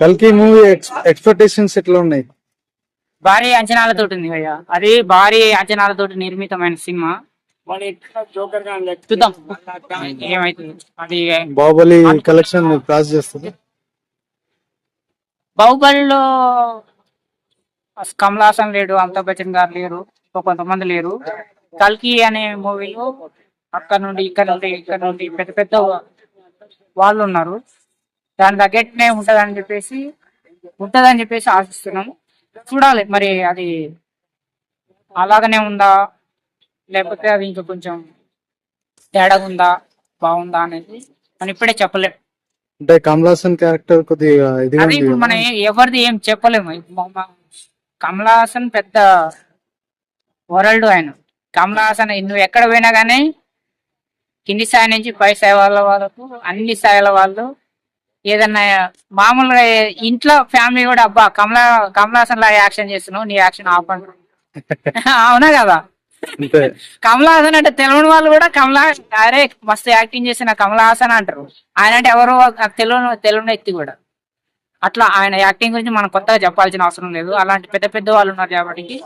కల్కి movie expectations ఎట్లా ఉన్నాయి? భారీ అంచనాలతో ఉంది భయ్య. అది భారీ అంచనాలతో నిర్మితమైన సినిమా. చూద్దాం ఏమైతుంది. అది బాహుబలి కలెక్షన్ క్రాస్ చేస్తుంది. బాహుబలిలో కమల్ హాసన్ లేడు, అమితాబ్ బచ్చన్ గారు లేరు, కొంతమంది లేరు. కల్కి అనే మూవీలో అక్కడ నుండి ఇక్కడ నుండి పెద్ద పెద్ద వాళ్ళు ఉన్నారు. దాని తగ్గట్టునే ఉంటదని చెప్పేసి ఆశిస్తున్నాం. చూడాలి మరి అది అలాగనే ఉందా, లేకపోతే అది ఇంకా కొంచెం తేడాగా ఉందా, బాగుందా అనేది మనం ఇప్పుడే చెప్పలేము. అంటే కమల్ హాసన్ క్యారెక్టర్ కొద్దిగా అది ఇప్పుడు మనం ఎవరిది ఏం చెప్పలేము. కమల్ హాసన్ పెద్ద వరల్డ్ ఆయన. కమల్ హాసన్ నువ్వు ఎక్కడ పోయినా కానీ కింది స్థాయి నుంచి పై స్థాయి వాళ్ళ వరకు అన్ని స్థాయిల వాళ్ళు ఏదన్నా మామూలుగా ఇంట్లో ఫ్యామిలీ కూడా అబ్బా కమల్ హాసన్ లా యాక్షన్ చేస్తున్నావు, నీ యాక్షన్ ఆపండి. అవునా కదా? కమల్ హాసన్ అంటే తెలియని వాళ్ళు కూడా అరే మస్తు యాక్టింగ్ చేసిన కమల్ హాసన్ అంటారు. ఆయన అంటే ఎవరో తెలియని వ్యక్తి కూడా. అట్లా ఆయన యాక్టింగ్ గురించి మనం కొత్తగా చెప్పాల్సిన అవసరం లేదు. అలాంటి పెద్ద పెద్ద వాళ్ళు ఉన్నారు కాబట్టి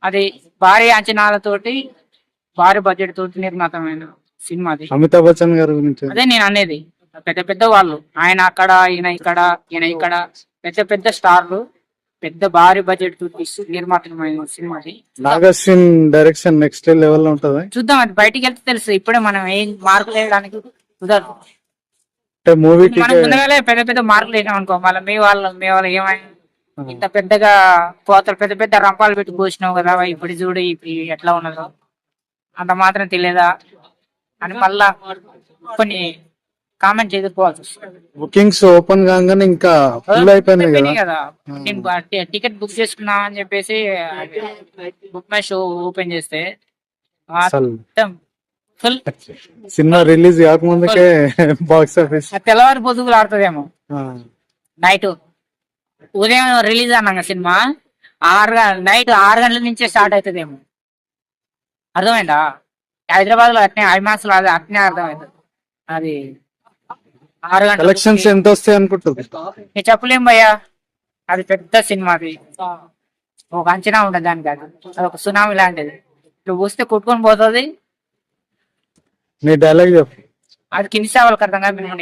అది భారీ అంచనాలతోటి భారీ బడ్జెట్ తోటి నిర్మాతమైన సినిమా. అమితాబ్ బచ్చన్ గారి గురించి అదే నేను అనేది. పెద్ద పెద్ద వాళ్ళు, ఆయన అక్కడ, ఈయన ఇక్కడ పెద్ద పెద్ద స్టార్లు, పెద్ద భారీ బడ్జెట్ తోటి నిర్మాతమైన సినిమా. నాగశ్విన్ డైరెక్షన్ నెక్స్ట్ లెవెల్ లో ఉంటది. చూద్దాం, అది బయటికి వెళ్తే తెలుసు. ఇప్పుడే మనం ఏం మార్కులు వేయడానికి కుదరదు. మూవీ మనం ముందుగానే పెద్ద పెద్ద మార్కులు వేసాం అనుకో, మళ్ళీ మీ వాళ్ళు ఏమైనా ఇంత పెద్దగా పోతలు పెద్ద పెద్ద రంపాలు పెట్టి పోసినావు కదా, ఇప్పుడు చూడు ఇప్పుడు ఎట్లా ఉన్నదో అంత మాత్రం తెలియదా అని మళ్ళా కొన్ని కామెంట్ ఎదుర్కోవాల్సి వస్తుంది. బుకింగ్స్ ఓపెన్ కాగానే ఇంకా ఫుల్ అయిపోయినాయి కదా. నేను టికెట్ బుక్ చేసుకున్నా అని చెప్పేసి బుక్ మై షో ఓపెన్ చేస్తే ఫుల్. సినిమా రిలీజ్ కాకముందుకే బాక్స్ ఆఫీస్ తెల్లవారి పొద్దుగులు ఆడుతుందేమో. నైట్ ఉదయం రిలీజ్ అన్నాక సినిమా నైట్ 6 గంటల నుంచే స్టార్ట్ అవుతుందేమో. అర్థమైందా? హైదరాబాద్ లో అట్నే ఐమాక్స్ లో అట్నే అర్థమైంది. అది 6 గంటల కలెక్షన్స్ ఎంత వస్తాయి అనుకుంటుంది? నేను చెప్పలేం భయ్యా, అది పెద్ద సినిమా. అది ఒక అంచనా ఉండదు దానికి. అది ఒక సునామీ లాంటిది. ఇప్పుడు వస్తే కొట్టుకొని పోతుంది. నీ డైలాగ్ చెప్పు. అది కింది సేవలకు అర్థంగా మేము